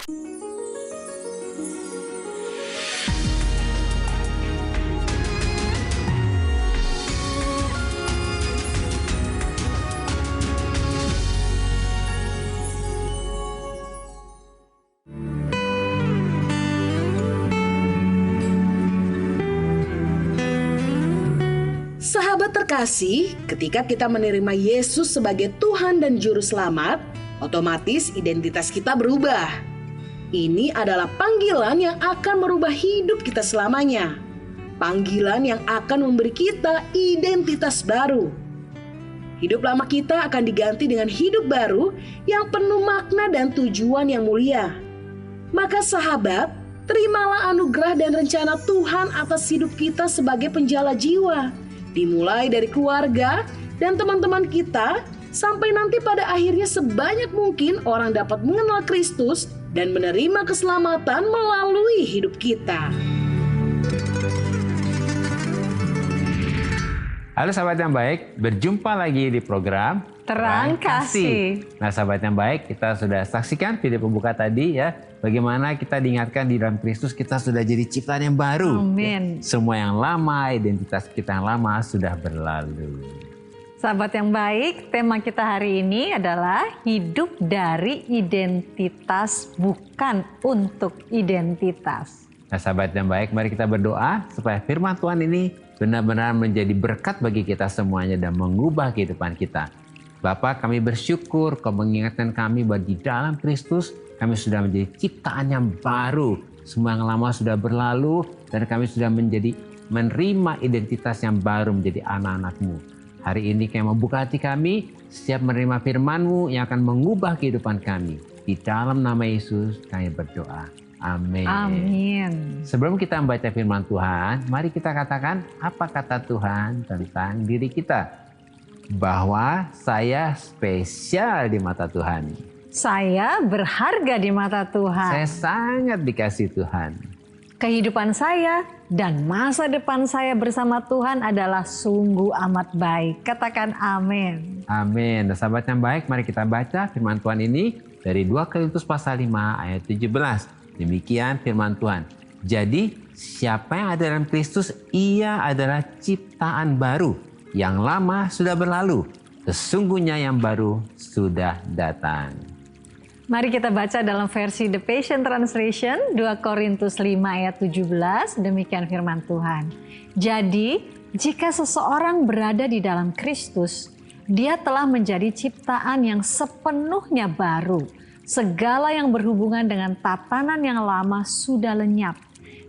Sahabat terkasih, ketika kita menerima Yesus sebagai Tuhan dan Juru Selamat, otomatis identitas kita berubah. Ini adalah panggilan yang akan merubah hidup kita selamanya. Panggilan yang akan memberi kita identitas baru. Hidup lama kita akan diganti dengan hidup baru yang penuh makna dan tujuan yang mulia. Maka sahabat, terimalah anugerah dan rencana Tuhan atas hidup kita sebagai penjala jiwa. Dimulai dari keluarga dan teman-teman kita, sampai nanti pada akhirnya sebanyak mungkin orang dapat mengenal Kristus dan menerima keselamatan melalui hidup kita. Halo sahabat yang baik, berjumpa lagi di program Terang Kasih. Nah sahabat yang baik, kita sudah saksikan video pembuka tadi ya. Bagaimana kita diingatkan di dalam Kristus kita sudah jadi ciptaan yang baru. Amin. Ya. Semua yang lama, identitas kita yang lama sudah berlalu. Sahabat yang baik, tema kita hari ini adalah hidup dari identitas bukan untuk identitas. Nah sahabat yang baik, mari kita berdoa supaya firman Tuhan ini benar-benar menjadi berkat bagi kita semuanya dan mengubah kehidupan kita. Bapa, kami bersyukur Kau mengingatkan kami bahwa di dalam Kristus kami sudah menjadi ciptaan yang baru. Semua yang lama sudah berlalu dan kami sudah menerima identitas yang baru menjadi anak-anak-Mu. Hari ini kami membuka hati kami, siap menerima firman-Mu yang akan mengubah kehidupan kami. Di dalam nama Yesus kami berdoa. Amin. Amin. Sebelum kita membaca firman Tuhan, mari kita katakan apa kata Tuhan tentang diri kita. Bahwa saya spesial di mata Tuhan. Saya berharga di mata Tuhan. Saya sangat dikasihi Tuhan. Kehidupan saya dan masa depan saya bersama Tuhan adalah sungguh amat baik. Katakan amin. Amin. Nah, sahabat yang baik, mari kita baca firman Tuhan ini dari 2 Korintus pasal 5 ayat 17. Demikian firman Tuhan. Jadi siapa yang ada dalam Kristus, ia adalah ciptaan baru. Yang lama sudah berlalu. Sesungguhnya yang baru sudah datang. Mari kita baca dalam versi The Passion Translation 2 Korintus 5 ayat 17. Demikian firman Tuhan. Jadi jika seseorang berada di dalam Kristus, dia telah menjadi ciptaan yang sepenuhnya baru. Segala yang berhubungan dengan tatanan yang lama sudah lenyap.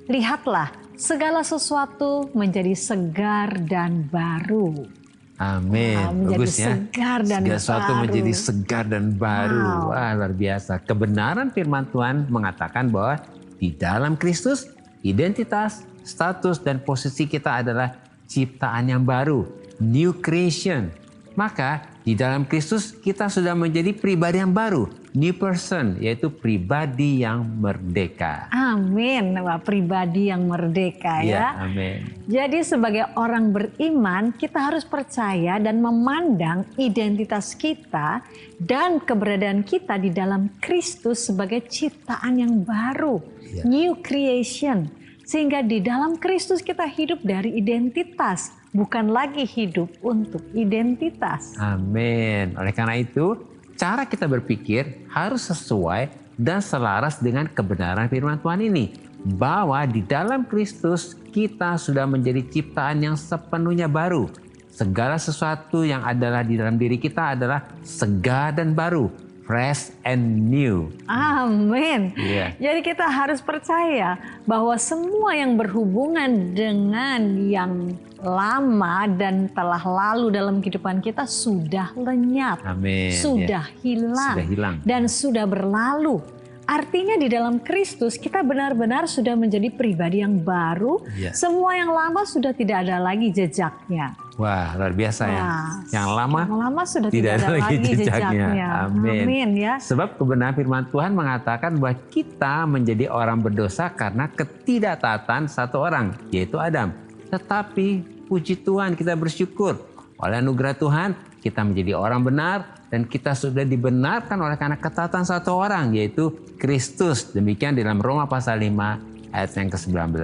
Lihatlah, segala sesuatu menjadi segar dan baru. Amin. Bagus ya. Segar dan segala sesuatu baru. menjadi segar dan baru. Wow. Wah, luar biasa. Kebenaran firman Tuhan mengatakan bahwa di dalam Kristus, identitas, status, dan posisi kita adalah ciptaan yang baru. New creation. Maka di dalam Kristus kita sudah menjadi pribadi yang baru. New person, yaitu pribadi yang merdeka. Amin. Wah, pribadi yang merdeka ya. Amin. Jadi sebagai orang beriman, kita harus percaya dan memandang identitas kita dan keberadaan kita di dalam Kristus sebagai ciptaan yang baru. Ya. New creation. Sehingga di dalam Kristus kita hidup dari identitas, bukan lagi hidup untuk identitas. Amin. Oleh karena itu, cara kita berpikir harus sesuai dan selaras dengan kebenaran firman Tuhan ini. Bahwa di dalam Kristus kita sudah menjadi ciptaan yang sepenuhnya baru. Segala sesuatu yang adalah di dalam diri kita adalah segar dan baru. Fresh and new. Amin. Yeah. Jadi kita harus percaya bahwa semua yang berhubungan dengan yang lama dan telah lalu dalam kehidupan kita sudah lenyap. Amin. Sudah hilang. Sudah hilang. Dan sudah berlalu. Artinya di dalam Kristus kita benar-benar sudah menjadi pribadi yang baru. Yeah. Semua yang lama sudah tidak ada lagi jejaknya. Wah, luar biasa ya. Yang lama sudah tidak ada lagi jejaknya. Amin. Amin ya. Sebab kebenaran firman Tuhan mengatakan bahwa kita menjadi orang berdosa karena ketidaktaatan satu orang, yaitu Adam. Tetapi puji Tuhan, kita bersyukur oleh anugerah Tuhan kita menjadi orang benar dan kita sudah dibenarkan oleh karena ketaatan satu orang, yaitu Kristus. Demikian di dalam Roma pasal 5 ayat yang ke-19.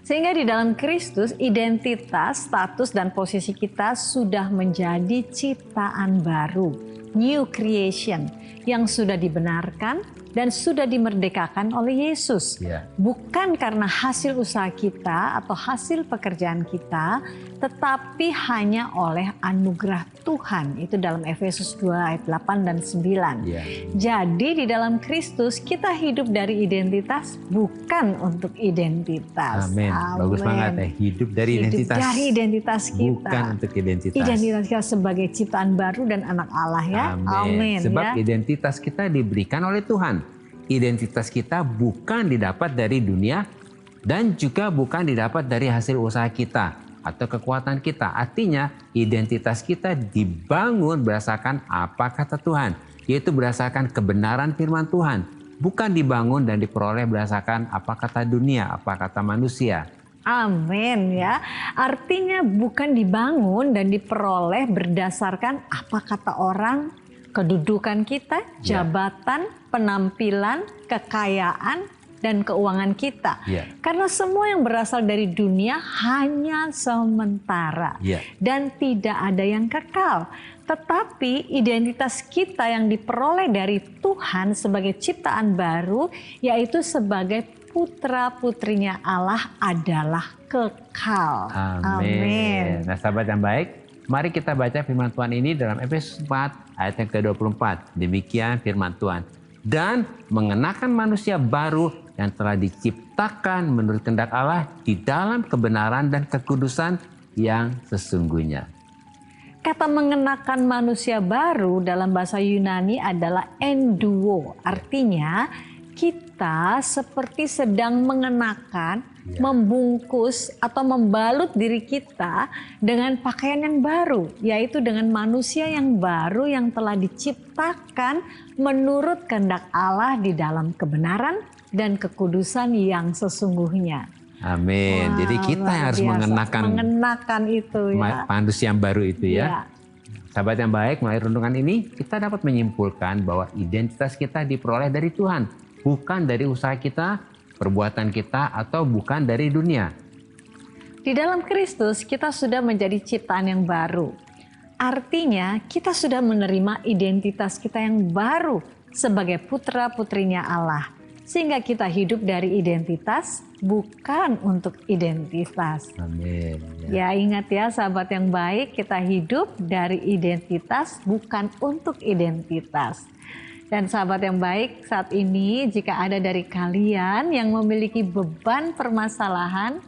Sehingga di dalam Kristus identitas, status, dan posisi kita sudah menjadi ciptaan baru, new creation, yang sudah dibenarkan dan sudah dimerdekakan oleh Yesus. Bukan karena hasil usaha kita atau hasil pekerjaan kita, tetapi hanya oleh anugerah Tuhan. Itu dalam Efesus 2 ayat 8 dan 9. Jadi di dalam Kristus kita hidup dari identitas, bukan untuk identitas. Amin. Bagus banget ya, hidup dari identitas. Hidup dari identitas kita. Bukan untuk identitas. Identitas kita sebagai ciptaan baru dan anak Allah ya. Amin. Sebab identitas kita diberikan oleh Tuhan. Identitas kita bukan didapat dari dunia dan juga bukan didapat dari hasil usaha kita atau kekuatan kita. Artinya identitas kita dibangun berdasarkan apa kata Tuhan, yaitu berdasarkan kebenaran firman Tuhan. Bukan dibangun dan diperoleh berdasarkan apa kata dunia, apa kata manusia. Amin ya. Artinya bukan dibangun dan diperoleh berdasarkan apa kata orang, kedudukan kita, jabatan, penampilan, kekayaan, dan keuangan kita. Karena semua yang berasal dari dunia hanya sementara dan tidak ada yang kekal. Tetapi identitas kita yang diperoleh dari Tuhan sebagai ciptaan baru, yaitu sebagai putra-putrinya Allah, adalah kekal. Amin. Nah, sahabat yang baik, mari kita baca firman Tuhan ini dalam Efesus 4 ayat yang ke-24. Demikian firman Tuhan. Dan mengenakan manusia baru yang telah diciptakan menurut kehendak Allah di dalam kebenaran dan kekudusan yang sesungguhnya. Kata mengenakan manusia baru dalam bahasa Yunani adalah enduo. Artinya kita seperti sedang mengenakan, membungkus atau membalut diri kita dengan pakaian yang baru, yaitu dengan manusia yang baru yang telah diciptakan menurut kehendak Allah di dalam kebenaran dan kekudusan yang sesungguhnya. Amin. Jadi kita yang harus mengenakan itu ya. Manusia yang baru itu ya. Sahabat yang baik, melalui renungan ini kita dapat menyimpulkan bahwa identitas kita diperoleh dari Tuhan, bukan dari usaha kita, perbuatan kita, atau bukan dari dunia. Di dalam Kristus kita sudah menjadi ciptaan yang baru. Artinya kita sudah menerima identitas kita yang baru sebagai putra-putrinya Allah. Sehingga kita hidup dari identitas, bukan untuk identitas. Amin. Ya ingat ya sahabat yang baik, kita hidup dari identitas, bukan untuk identitas. Dan sahabat yang baik, saat ini jika ada dari kalian yang memiliki beban permasalahan,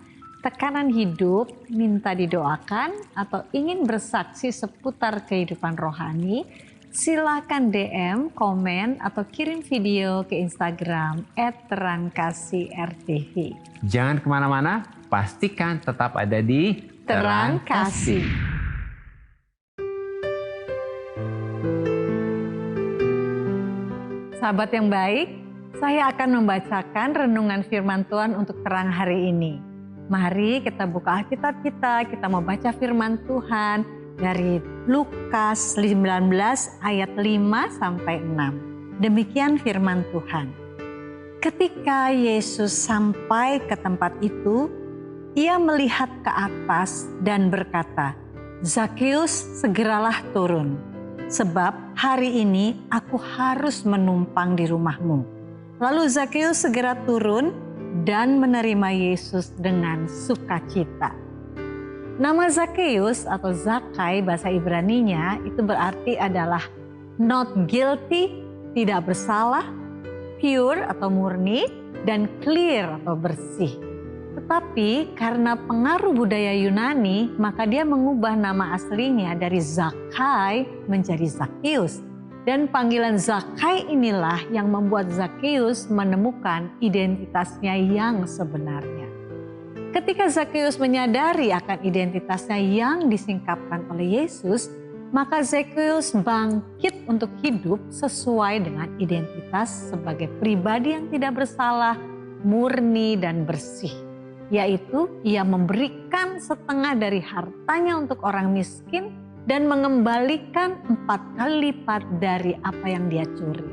tekanan hidup, minta didoakan, atau ingin bersaksi seputar kehidupan rohani, silakan DM, komen, atau kirim video ke Instagram @terangkasih_rtv. Jangan kemana-mana, pastikan tetap ada di Terang Kasih. Sahabat yang baik, saya akan membacakan renungan firman Tuhan untuk terang hari ini. Mari kita buka Alkitab kita mau baca firman Tuhan dari Lukas 19 ayat 5 sampai 6. Demikian firman Tuhan. Ketika Yesus sampai ke tempat itu, ia melihat ke atas dan berkata, "Zakeus, segeralah turun, sebab hari ini aku harus menumpang di rumahmu." Lalu Zakeus segera turun dan menerima Yesus dengan sukacita. Nama Zakeus atau Zakai bahasa Ibraninya itu berarti adalah not guilty, tidak bersalah, pure atau murni, dan clear atau bersih. Tetapi karena pengaruh budaya Yunani, maka dia mengubah nama aslinya dari Zakai menjadi Zakeus. Dan panggilan Zakai inilah yang membuat Zakeus menemukan identitasnya yang sebenarnya. Ketika Zakeus menyadari akan identitasnya yang disingkapkan oleh Yesus, maka Zakeus bangkit untuk hidup sesuai dengan identitas sebagai pribadi yang tidak bersalah, murni dan bersih. Yaitu ia memberikan setengah dari hartanya untuk orang miskin dan mengembalikan 4 kali lipat dari apa yang dia curi.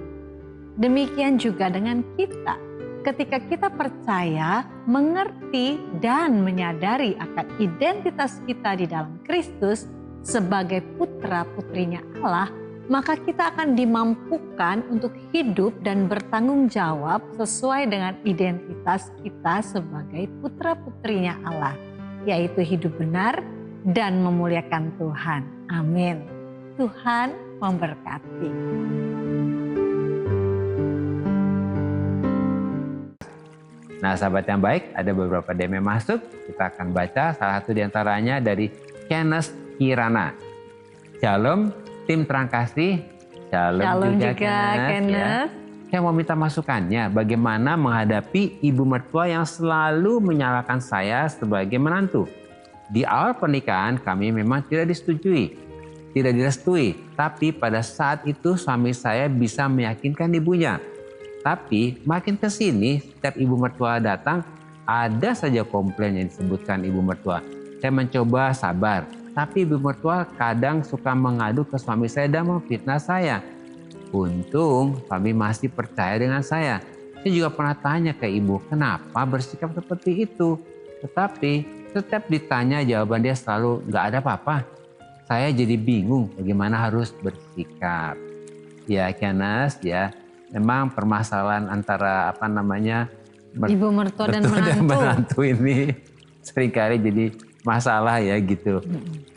Demikian juga dengan kita. Ketika kita percaya, mengerti, dan menyadari akan identitas kita di dalam Kristus sebagai putra-putrinya Allah, maka kita akan dimampukan untuk hidup dan bertanggung jawab sesuai dengan identitas kita sebagai putra-putrinya Allah, yaitu hidup benar dan memuliakan Tuhan. Amin. Tuhan memberkati. Nah, sahabat yang baik, ada beberapa DM yang masuk. Kita akan baca salah satu diantaranya dari Kenneth Kirana. Shalom, tim Terang Kasih. Shalom juga Kenneth. Ya. Saya mau minta masukannya, bagaimana menghadapi ibu mertua yang selalu menyalahkan saya sebagai menantu. Di awal pernikahan kami memang tidak direstui, tapi pada saat itu suami saya bisa meyakinkan ibunya. Tapi makin ke sini, setiap ibu mertua datang, ada saja komplain yang disebutkan ibu mertua. Saya mencoba sabar, tapi ibu mertua kadang suka mengadu ke suami saya dan memfitnah saya. Untung suami masih percaya dengan saya. Saya juga pernah tanya ke ibu, kenapa bersikap seperti itu? Tetapi setiap ditanya jawaban dia selalu nggak ada apa-apa. Saya jadi bingung bagaimana harus bersikap. Ya Kenneth ya. Memang permasalahan antara ibu mertua dan menantu ini seringkali jadi masalah ya gitu.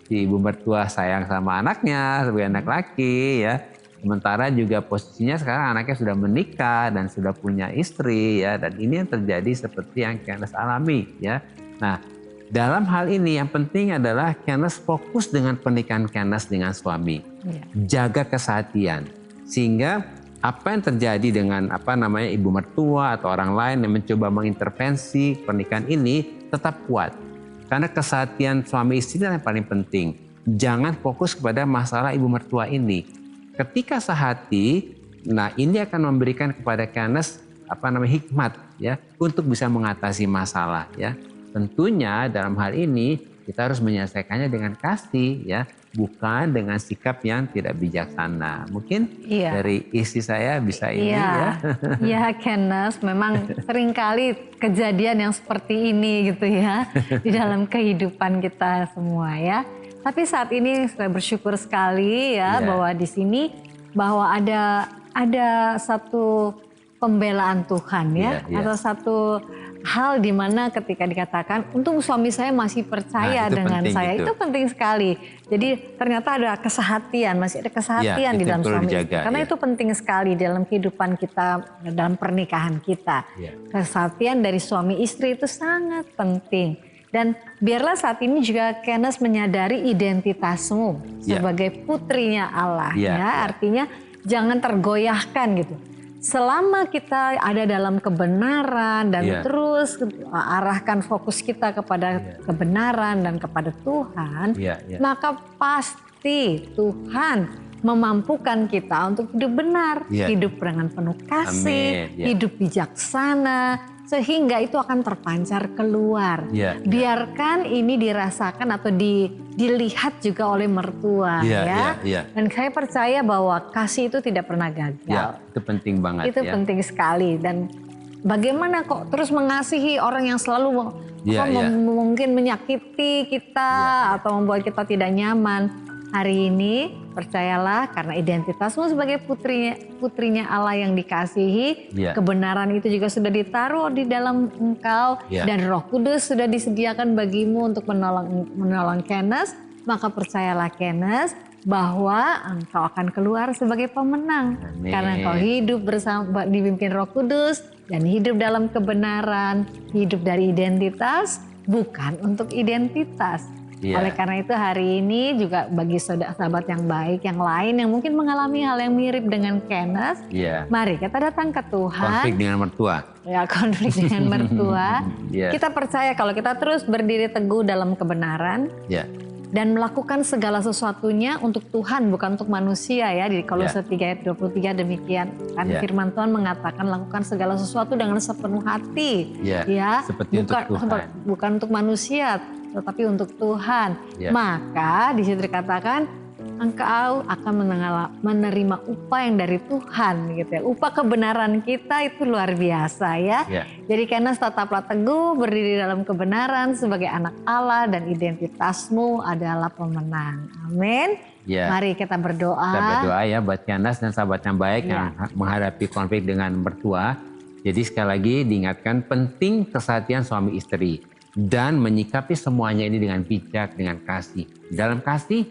Si ibu mertua sayang sama anaknya sebagai anak laki ya. Sementara juga posisinya sekarang anaknya sudah menikah dan sudah punya istri ya. Dan ini yang terjadi seperti yang Kenneth alami ya. Nah, dalam hal ini yang penting adalah Kenneth fokus dengan pernikahan Kenneth dengan suami. Jaga kesehatian sehingga apa yang terjadi dengan ibu mertua atau orang lain yang mencoba mengintervensi pernikahan ini tetap kuat. Karena kesehatan suami istri yang paling penting. Jangan fokus kepada masalah ibu mertua ini. Ketika sehati, nah ini akan memberikan kepada Kenneth hikmat ya untuk bisa mengatasi masalah ya. Tentunya dalam hal ini kita harus menyelesaikannya dengan kasih ya, bukan dengan sikap yang tidak bijaksana. Mungkin dari istri saya bisa ini ya. Iya Kenneth, memang seringkali kejadian yang seperti ini gitu ya di dalam kehidupan kita semua ya. Tapi saat ini saya bersyukur sekali ya bahwa di sini bahwa ada satu pembelaan Tuhan ya, atau satu hal di mana ketika dikatakan untuk suami saya masih percaya dengan saya, itu penting sekali. Jadi ternyata ada kesehatian, masih ada kesehatian di dalam suami istri. Karena itu penting sekali dalam kehidupan kita, dalam pernikahan kita. Kesehatian dari suami istri itu sangat penting. Dan biarlah saat ini juga Kenneth menyadari identitasmu sebagai putrinya Allah. Artinya jangan tergoyahkan gitu. Selama kita ada dalam kebenaran dan terus arahkan fokus kita kepada kebenaran dan kepada Tuhan, maka pasti Tuhan memampukan kita untuk hidup benar, hidup dengan penuh kasih, hidup bijaksana, sehingga itu akan terpancar keluar. Biarkan ini dirasakan atau dilihat juga oleh mertua Dan saya percaya bahwa kasih itu tidak pernah gagal. Itu penting banget. Itu penting sekali. Dan bagaimana kok terus mengasihi orang yang selalu mungkin menyakiti kita atau membuat kita tidak nyaman. Hari ini percayalah karena identitasmu sebagai putrinya Allah yang dikasihi, kebenaran itu juga sudah ditaruh di dalam engkau dan Roh Kudus sudah disediakan bagimu untuk menolong Kenneth. Maka percayalah Kenneth bahwa engkau akan keluar sebagai pemenang. Amin. Karena engkau hidup bersama dipimpin Roh Kudus dan hidup dalam kebenaran, hidup dari identitas bukan untuk identitas. Oleh karena itu hari ini juga bagi sahabat yang baik yang lain yang mungkin mengalami hal yang mirip dengan Kenneth, mari kita datang ke Tuhan. Konflik dengan mertua. Konflik dengan mertua. Kita percaya kalau kita terus berdiri teguh dalam kebenaran dan melakukan segala sesuatunya untuk Tuhan bukan untuk manusia ya. Di Kolose 3 ayat 23 demikian kan firman Tuhan mengatakan lakukan segala sesuatu dengan sepenuh hati seperti bukan untuk manusia tetapi untuk Tuhan. Maka di situ dikatakan engkau akan menerima upah yang dari Tuhan gitu ya. Upah kebenaran kita itu luar biasa ya. Jadi Kenas tetaplah teguh berdiri dalam kebenaran sebagai anak Allah dan identitasmu adalah pemenang. Amin. Mari kita berdoa. Kita berdoa ya buat Kenas dan sahabat yang baik yang menghadapi konflik dengan mertua. Jadi sekali lagi diingatkan penting kesehatan suami istri dan menyikapi semuanya ini dengan bijak, dengan kasih. Dalam kasih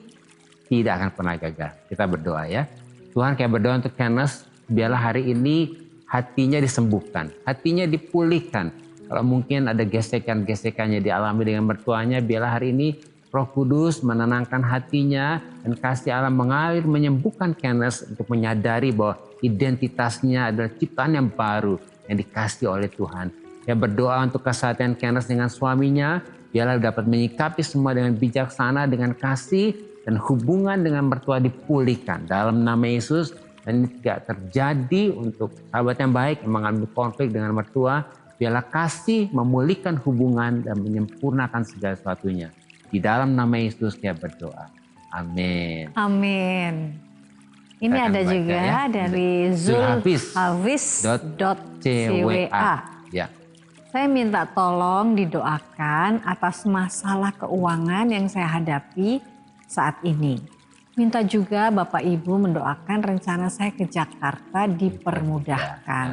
tidak akan pernah gagal. Kita berdoa ya. Tuhan, kayak berdoa untuk Kenas, biarlah hari ini hatinya disembuhkan, hatinya dipulihkan. Kalau mungkin ada gesekan-gesekannya dialami dengan mertuanya, biarlah hari ini Roh Kudus menenangkan hatinya dan kasih Allah mengalir menyembuhkan Kenas untuk menyadari bahwa identitasnya adalah ciptaan yang baru yang dikasih oleh Tuhan. Ya, berdoa untuk kesehatan Kenas dengan suaminya, biarlah dapat menyikapi semua dengan bijaksana, dengan kasih, dan hubungan dengan mertua dipulihkan dalam nama Yesus. Dan ini tidak terjadi untuk sahabat yang baik yang mengalami konflik dengan mertua. Biarlah kasih memulihkan hubungan dan menyempurnakan segala sesuatunya. Di dalam nama Yesus dia berdoa. Amin. Amin. Ini kita ada juga ya, dari zulhafiz.cwa. Ya. Saya minta tolong didoakan atas masalah keuangan yang saya hadapi saat ini. Minta juga Bapak Ibu mendoakan rencana saya ke Jakarta dipermudahkan.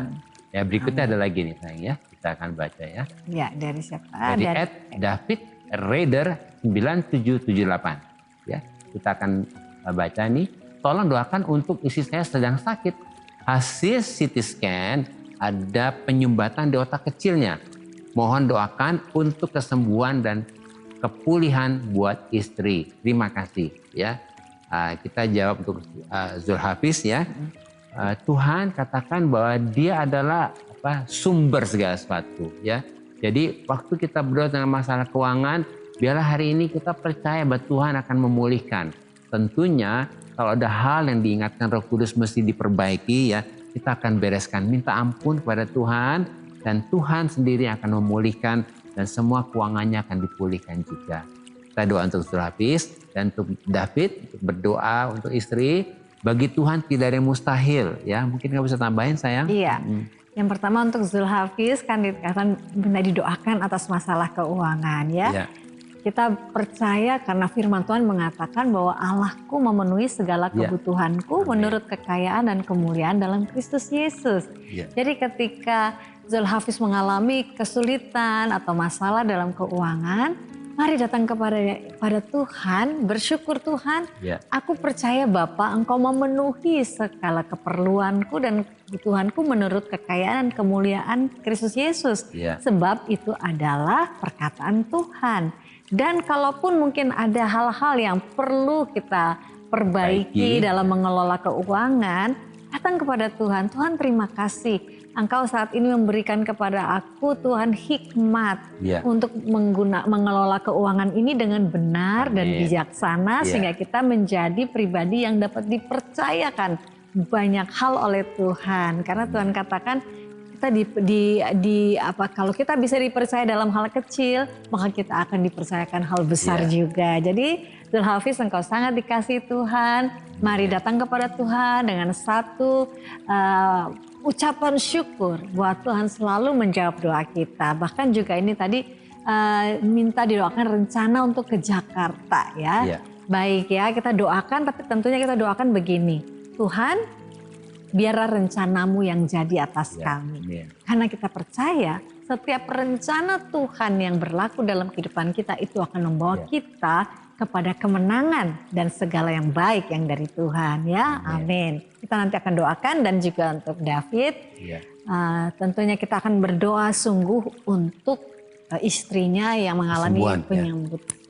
Ya, berikutnya ada lagi nih sayang ya. Kita akan baca ya. Ya, dari siapa? Dari David Raider 9778. Ya, kita akan baca nih. Tolong doakan untuk istri saya sedang sakit. Hasil CT scan ada penyumbatan di otak kecilnya. Mohon doakan untuk kesembuhan dan kepulihan buat istri. Terima kasih ya. Kita jawab untuk Zulhafiz ya. Tuhan katakan bahwa dia adalah sumber segala sesuatu ya. Jadi waktu kita berdoa dengan masalah keuangan, biarlah hari ini kita percaya bahwa Tuhan akan memulihkan. Tentunya kalau ada hal yang diingatkan Roh Kudus mesti diperbaiki ya, kita akan bereskan. Minta ampun kepada Tuhan dan Tuhan sendiri akan memulihkan dan semua keuangannya akan dipulihkan juga. Kita doa untuk Zulhafiz dan untuk David, untuk berdoa untuk istri. Bagi Tuhan tidak ada yang mustahil ya. Mungkin kamu bisa tambahin sayang? Iya. Yang pertama untuk Zulhafiz kan dikatakan minta didoakan atas masalah keuangan ya. Kita percaya karena firman Tuhan mengatakan bahwa Allahku memenuhi segala kebutuhanku menurut kekayaan dan kemuliaan dalam Kristus Yesus. Jadi ketika Zulhafiz mengalami kesulitan atau masalah dalam keuangan, mari datang kepada Tuhan, bersyukur Tuhan, aku percaya Bapa Engkau memenuhi segala keperluanku dan kebutuhanku menurut kekayaan dan kemuliaan Kristus Yesus. Sebab itu adalah perkataan Tuhan. Dan kalaupun mungkin ada hal-hal yang perlu kita perbaiki dalam mengelola keuangan, datang kepada Tuhan. Tuhan terima kasih. Engkau saat ini memberikan kepada aku Tuhan hikmat untuk mengelola keuangan ini dengan benar dan bijaksana sehingga kita menjadi pribadi yang dapat dipercayakan banyak hal oleh Tuhan. Karena Tuhan katakan kita kalau kita bisa dipercaya dalam hal kecil, maka kita akan dipercayakan hal besar juga. Jadi Zulhafiz, engkau sangat dikasihi Tuhan. Mari datang kepada Tuhan dengan satu ucapan syukur bahwa Tuhan selalu menjawab doa kita. Bahkan juga ini tadi minta didoakan rencana untuk ke Jakarta ya. Baik ya, kita doakan, tapi tentunya kita doakan begini. Tuhan, biarlah rencanamu yang jadi atas kami. Karena kita percaya setiap rencana Tuhan yang berlaku dalam kehidupan kita itu akan membawa kita kepada kemenangan dan segala yang baik yang dari Tuhan ya. Amin. Kita nanti akan doakan dan juga untuk David. Tentunya kita akan berdoa sungguh untuk istrinya yang mengalami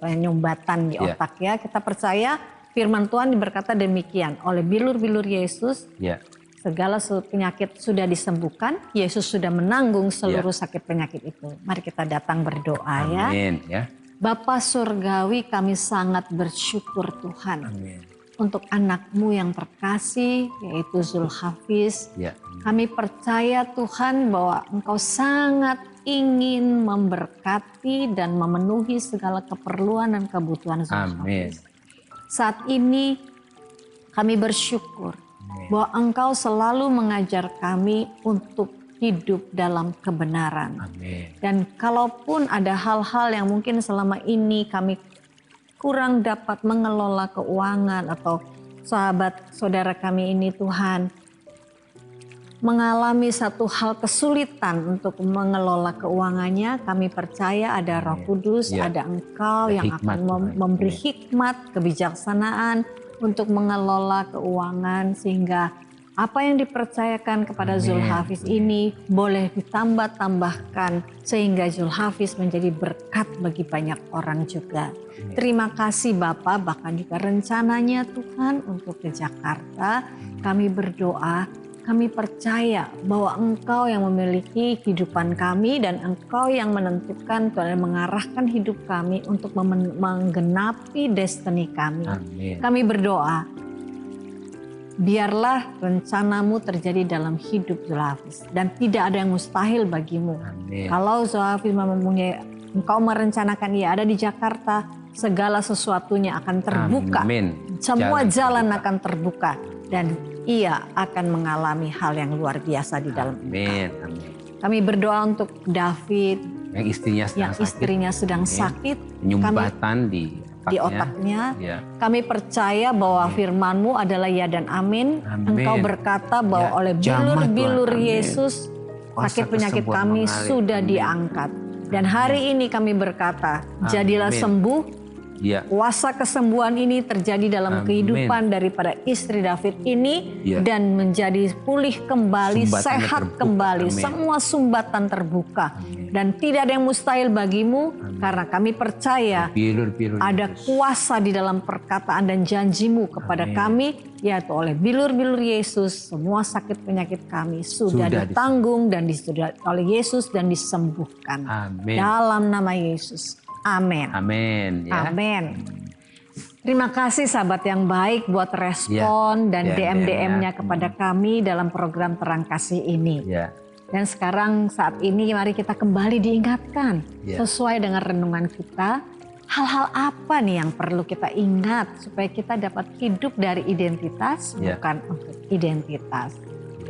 penyumbatan di otak ya. Kita percaya firman Tuhan berkata demikian, oleh bilur-bilur Yesus segala penyakit sudah disembuhkan. Yesus sudah menanggung seluruh sakit penyakit itu. Mari kita datang berdoa ya. Amin ya. Bapa Surgawi, kami sangat bersyukur Tuhan untuk anak-Mu yang terkasih yaitu Zulhafiz. Kami percaya Tuhan bahwa Engkau sangat ingin memberkati dan memenuhi segala keperluan dan kebutuhan Zulhafiz. Saat ini Kami bersyukur bahwa Engkau selalu mengajar kami untuk hidup dalam kebenaran. Amin. Dan kalaupun ada hal-hal yang mungkin selama ini kami kurang dapat mengelola keuangan, atau sahabat saudara kami ini Tuhan mengalami satu hal kesulitan untuk mengelola keuangannya, kami percaya ada Roh Kudus, ada Engkau yang akan memberi hikmat, kebijaksanaan untuk mengelola keuangan, sehingga apa yang dipercayakan kepada Zulhafiz ini boleh ditambah-tambahkan sehingga Zulhafiz menjadi berkat bagi banyak orang juga. Terima kasih Bapak, bahkan juga rencananya Tuhan untuk ke Jakarta, kami berdoa, kami percaya bahwa Engkau yang memiliki kehidupan kami dan Engkau yang menentukan dan mengarahkan hidup kami untuk menggenapi destiny kami. Amin. Kami berdoa, biarlah rencanamu terjadi dalam hidup Zulhafiz dan tidak ada yang mustahil bagimu. Amin. Kalau Zulhafiz mempunyai, Engkau merencanakan ia ada di Jakarta, segala sesuatunya akan terbuka. Amin. Semua jalan akan terbuka dan ia akan mengalami hal yang luar biasa di dalam Amin. Amin. Kami berdoa untuk David Yang istrinya sedang sakit. Penyumbatan di otaknya. Ya. Kami percaya bahwa firman-Mu adalah ya dan amin. Engkau berkata bahwa oleh bilur-bilur Yesus sakit penyakit kami sudah diangkat. Dan hari ini kami berkata, jadilah sembuh. Kuasa kesembuhan ini terjadi dalam kehidupan daripada istri David ini dan menjadi pulih kembali, sehat kembali, semua sumbatan terbuka dan tidak ada yang mustahil bagimu karena kami percaya ada kuasa di dalam perkataan dan janjimu kepada kami, yaitu oleh bilur-bilur Yesus semua sakit penyakit kami sudah ditanggung dan oleh Yesus dan disembuhkan. Dalam nama Yesus. Amin. Amin. Ya. Amin. Terima kasih sahabat yang baik buat respon dan DM-DM-nya kepada kami dalam program Terang Kasih ini. Dan sekarang saat ini mari kita kembali diingatkan sesuai dengan renungan kita. Hal-hal apa nih yang perlu kita ingat supaya kita dapat hidup dari identitas bukan untuk identitas.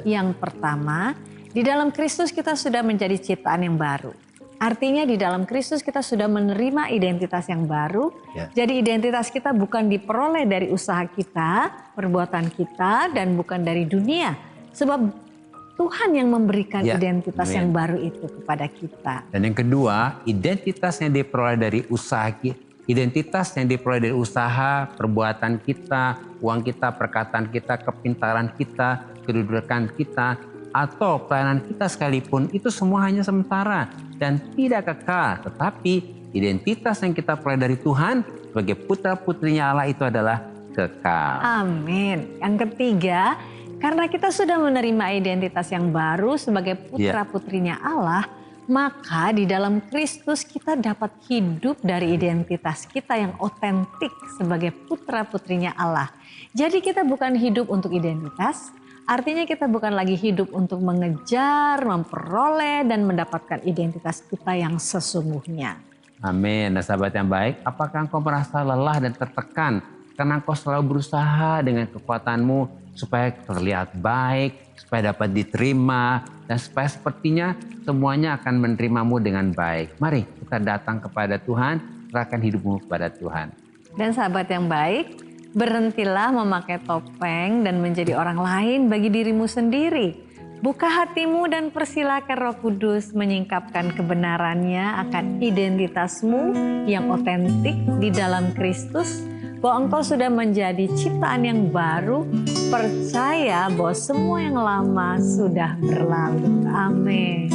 Yang pertama, di dalam Kristus kita sudah menjadi ciptaan yang baru. Artinya di dalam Kristus kita sudah menerima identitas yang baru. Jadi identitas kita bukan diperoleh dari usaha kita, perbuatan kita, dan bukan dari dunia. Sebab Tuhan yang memberikan identitas yang baru itu kepada kita. Dan yang kedua, identitas yang diperoleh dari usaha kita. Identitas yang diperoleh dari usaha, perbuatan kita, uang kita, perkataan kita, kepintaran kita, kedudukan kita, atau pelayanan kita sekalipun, itu semua hanya sementara dan tidak kekal. Tetapi identitas yang kita peroleh dari Tuhan sebagai putra-putrinya Allah itu adalah kekal. Amin. Yang ketiga, karena kita sudah menerima identitas yang baru sebagai putra-putrinya Allah, maka di dalam Kristus kita dapat hidup dari identitas kita yang otentik sebagai putra-putrinya Allah. Jadi kita bukan hidup untuk identitas, artinya kita bukan lagi hidup untuk mengejar, memperoleh, dan mendapatkan identitas kita yang sesungguhnya. Amin. Nah sahabat yang baik, apakah engkau merasa lelah dan tertekan karena engkau selalu berusaha dengan kekuatanmu supaya terlihat baik, supaya dapat diterima, dan supaya sepertinya semuanya akan menerimamu dengan baik. Mari kita datang kepada Tuhan, serahkan hidupmu kepada Tuhan. Dan sahabat yang baik, berhentilah memakai topeng dan menjadi orang lain bagi dirimu sendiri. Buka hatimu dan persilakan Roh Kudus menyingkapkan kebenarannya akan identitasmu yang otentik di dalam Kristus, bahwa engkau sudah menjadi ciptaan yang baru. Percaya bahwa semua yang lama sudah berlalu. Amin.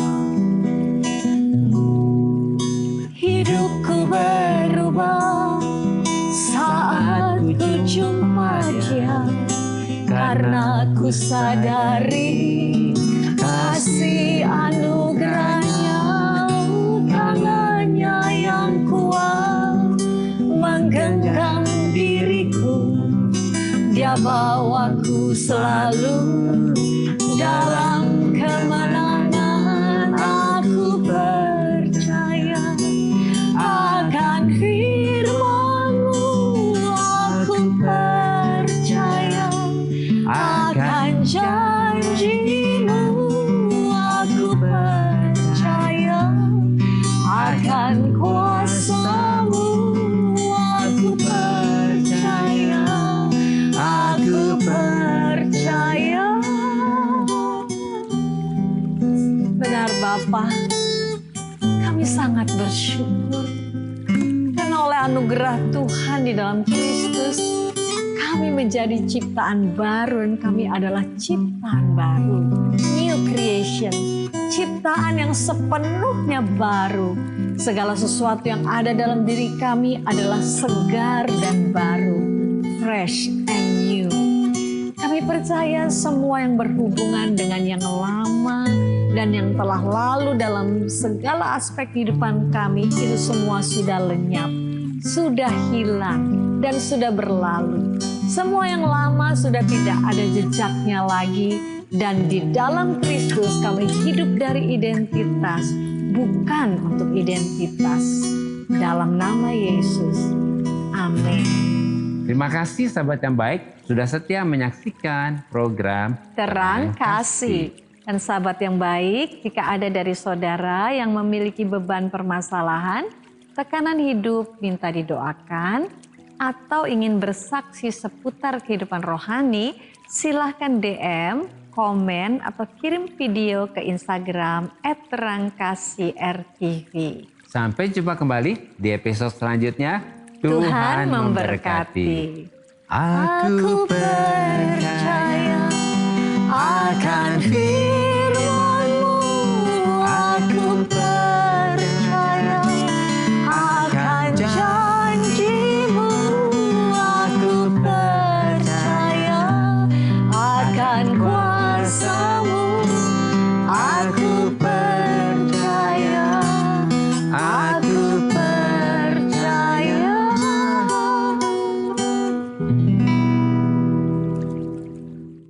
Hidupku berubah saat ku jumpa Dia, karena ku sadari kasih anugerahnya, tangannya yang kuat menggenggam diriku. Dia bawaku selalu dalam kemenangan. Aku percaya akan firman-Mu. Aku percaya Bapa, kami sangat bersyukur karena oleh anugerah Tuhan di dalam Kristus, kami menjadi ciptaan baru dan kami adalah ciptaan baru. New creation, ciptaan yang sepenuhnya baru. Segala sesuatu yang ada dalam diri kami adalah segar dan baru, fresh and new. Kami percaya semua yang berhubungan dengan yang lama dan yang telah lalu dalam segala aspek kehidupan kami itu semua sudah lenyap, sudah hilang dan sudah berlalu. Semua yang lama sudah tidak ada jejaknya lagi dan di dalam Kristus kami hidup dari identitas, bukan untuk identitas. Dalam nama Yesus, amin. Terima kasih sahabat yang baik sudah setia menyaksikan program Terang Kasih. Dan sahabat yang baik, jika ada dari saudara yang memiliki beban permasalahan, tekanan hidup minta didoakan, atau ingin bersaksi seputar kehidupan rohani, silahkan DM, komen, atau kirim video ke Instagram @terangkasihrtv. Sampai jumpa kembali di episode selanjutnya. Tuhan memberkati. Aku percaya akan